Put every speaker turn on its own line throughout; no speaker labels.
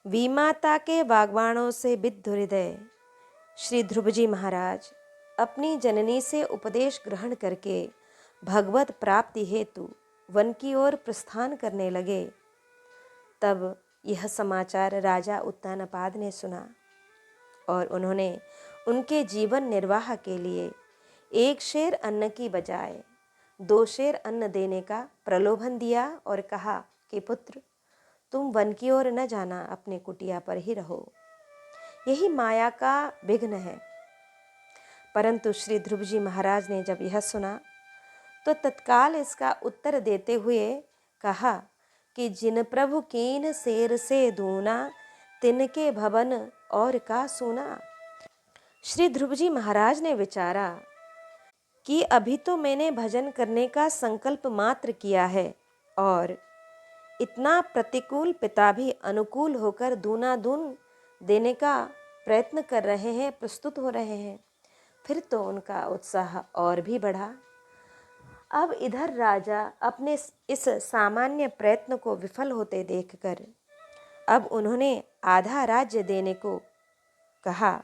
विमाता के बागवानों से विद्ध हृदय श्री ध्रुव जी महाराज अपनी जननी से उपदेश ग्रहण करके भगवत प्राप्ति हेतु वन की ओर प्रस्थान करने लगे। तब यह समाचार राजा उत्तानपाद ने सुना और उन्होंने उनके जीवन निर्वाह के लिए 1 शेर अन्न की बजाय 2 शेर अन्न देने का प्रलोभन दिया और कहा कि पुत्र, तुम वन की ओर न जाना, अपने कुटिया पर ही रहो, यही माया का विघ्न है। परंतु श्री ध्रुव जी महाराज ने जब यह सुना तो तत्काल इसका उत्तर देते हुए कहा कि जिन प्रभु कीन शेर से दूना, तिनके भवन और का सूना। श्री ध्रुव जी महाराज ने विचारा कि अभी तो मैंने भजन करने का संकल्प मात्र किया है और इतना प्रतिकूल पिता भी अनुकूल होकर दूना दून देने का प्रयत्न कर रहे हैं, प्रस्तुत हो रहे हैं। फिर तो उनका उत्साह और भी बढ़ा। अब इधर राजा अपने इस सामान्य प्रयत्न को विफल होते देखकर अब उन्होंने आधा राज्य देने को कहा,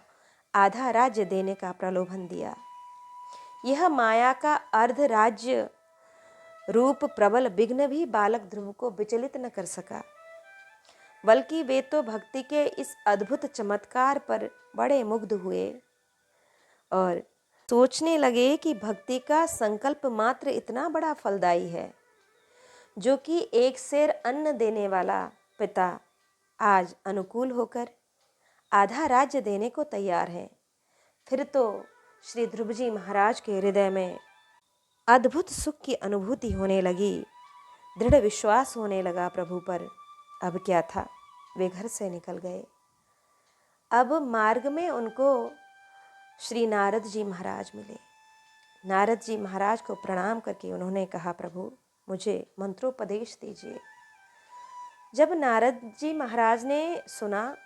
आधा राज्य देने का प्रलोभन दिया। यह माया का अर्ध राज्य रूप प्रबल विघ्न भी बालक ध्रुव को विचलित न कर सका, बल्कि वे तो भक्ति के इस अद्भुत चमत्कार पर बड़े मुग्ध हुए और सोचने लगे कि भक्ति का संकल्प मात्र इतना बड़ा फलदायी है, जो कि 1 शेर अन्न देने वाला पिता आज अनुकूल होकर आधा राज्य देने को तैयार है। फिर तो श्री ध्रुव जी महाराज के हृदय में अद्भुत सुख की अनुभूति होने लगी, दृढ़ विश्वास होने लगा प्रभु पर। अब क्या था, वे घर से निकल गए। अब मार्ग में उनको श्री नारद जी महाराज मिले। नारद जी महाराज को प्रणाम करके उन्होंने कहा, प्रभु मुझे मंत्रोपदेश दीजिए। जब नारद जी महाराज ने सुना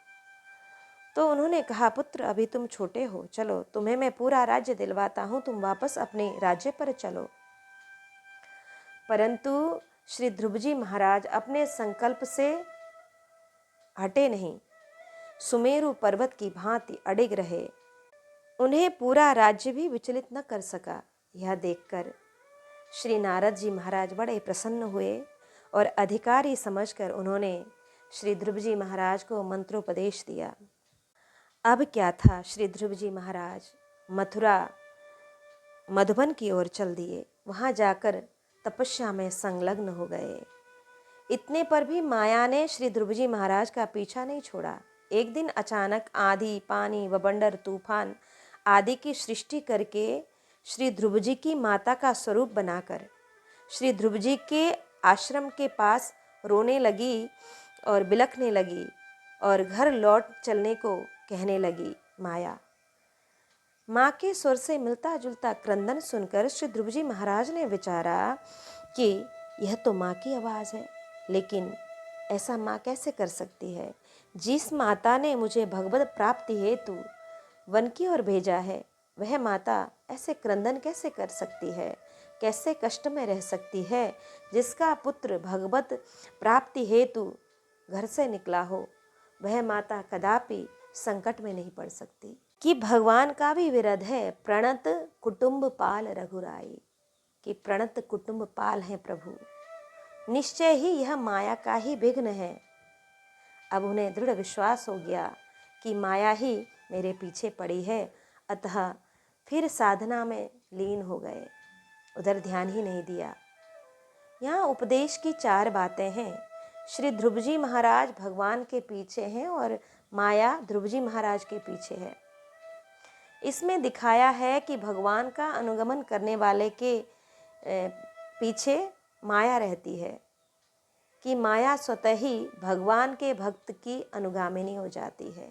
तो उन्होंने कहा, पुत्र अभी तुम छोटे हो, चलो तुम्हें मैं पूरा राज्य दिलवाता हूँ, तुम वापस अपने राज्य पर चलो। परंतु श्री ध्रुव जी महाराज अपने संकल्प से हटे नहीं, सुमेरु पर्वत की भांति अडिग रहे। उन्हें पूरा राज्य भी विचलित न कर सका। यह देखकर श्री नारद जी महाराज बड़े प्रसन्न हुए और अधिकारी समझकर उन्होंने श्री ध्रुव जी महाराज को मंत्रोपदेश दिया। अब क्या था, श्री ध्रुव जी महाराज मथुरा मधुबन की ओर चल दिए। वहां जाकर तपस्या में संलग्न हो गए। इतने पर भी माया ने श्री ध्रुव जी महाराज का पीछा नहीं छोड़ा। एक दिन अचानक आंधी, पानी, बवंडर, तूफान आदि की सृष्टि करके श्री ध्रुव जी की माता का स्वरूप बनाकर श्री ध्रुव जी के आश्रम के पास रोने लगी और बिलखने लगी और घर लौट चलने को कहने लगी। माया माँ के स्वर से मिलता जुलता क्रंदन सुनकर श्री ध्रुव जी महाराज ने विचारा कि यह तो माँ की आवाज़ है, लेकिन ऐसा माँ कैसे कर सकती है। जिस माता ने मुझे भगवत प्राप्ति हेतु वन की ओर भेजा है, वह माता ऐसे क्रंदन कैसे कर सकती है, कैसे कष्ट में रह सकती है। जिसका पुत्र भगवत प्राप्ति हेतु घर से निकला हो, वह माता कदापि संकट में नहीं पड़ सकती। कि भगवान का भी विरध है, प्रणत कुटुंब पाल रघुराई, कि प्रणत कुटुंब पाल हैं प्रभु। निश्चय ही यह माया का ही विघ्न है। अब उन्हें दृढ़ विश्वास हो गया कि माया ही मेरे पीछे पड़ी है, अतः फिर साधना में लीन हो गए, उधर ध्यान ही नहीं दिया। यहाँ उपदेश की 4 बातें हैं। श्री ध्रुव जी महाराज भगवान के पीछे हैं और माया ध्रुव जी महाराज के पीछे है। इसमें दिखाया है कि भगवान का अनुगमन करने वाले के पीछे माया रहती है, कि माया स्वतः ही भगवान के भक्त की अनुगामिनी हो जाती है।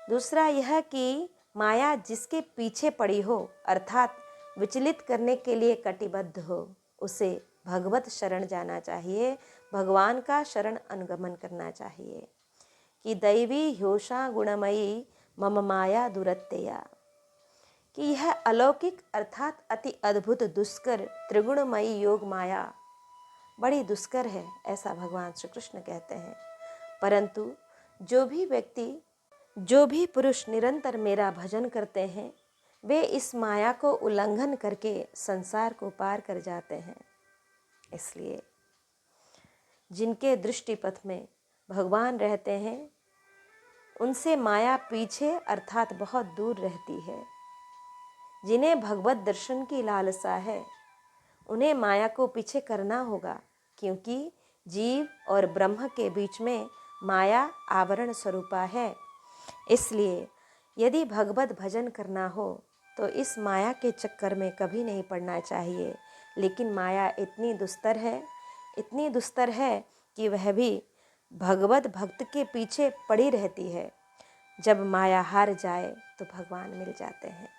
दूसरा यह कि माया जिसके पीछे पड़ी हो, अर्थात विचलित करने के लिए कटिबद्ध हो, उसे भगवत शरण जाना चाहिए, भगवान का शरण अनुगमन करना चाहिए। कि दैवी ह्योषा गुणमयी मम माया दुरत्यया, कि यह अलौकिक अर्थात अति अद्भुत दुष्कर त्रिगुणमयी योग माया बड़ी दुष्कर है, ऐसा भगवान श्री कृष्ण कहते हैं। परंतु जो भी पुरुष निरंतर मेरा भजन करते हैं वे इस माया को उल्लंघन करके संसार को पार कर जाते हैं। इसलिए जिनके दृष्टिपथ में भगवान रहते हैं उनसे माया पीछे अर्थात बहुत दूर रहती है। जिन्हें भगवत दर्शन की लालसा है उन्हें माया को पीछे करना होगा, क्योंकि जीव और ब्रह्म के बीच में माया आवरण स्वरूपा है। इसलिए यदि भगवत भजन करना हो तो इस माया के चक्कर में कभी नहीं पड़ना चाहिए। लेकिन माया इतनी दुस्तर है कि वह भी भगवत भक्त के पीछे पड़ी रहती है। जब माया हार जाए तो भगवान मिल जाते हैं।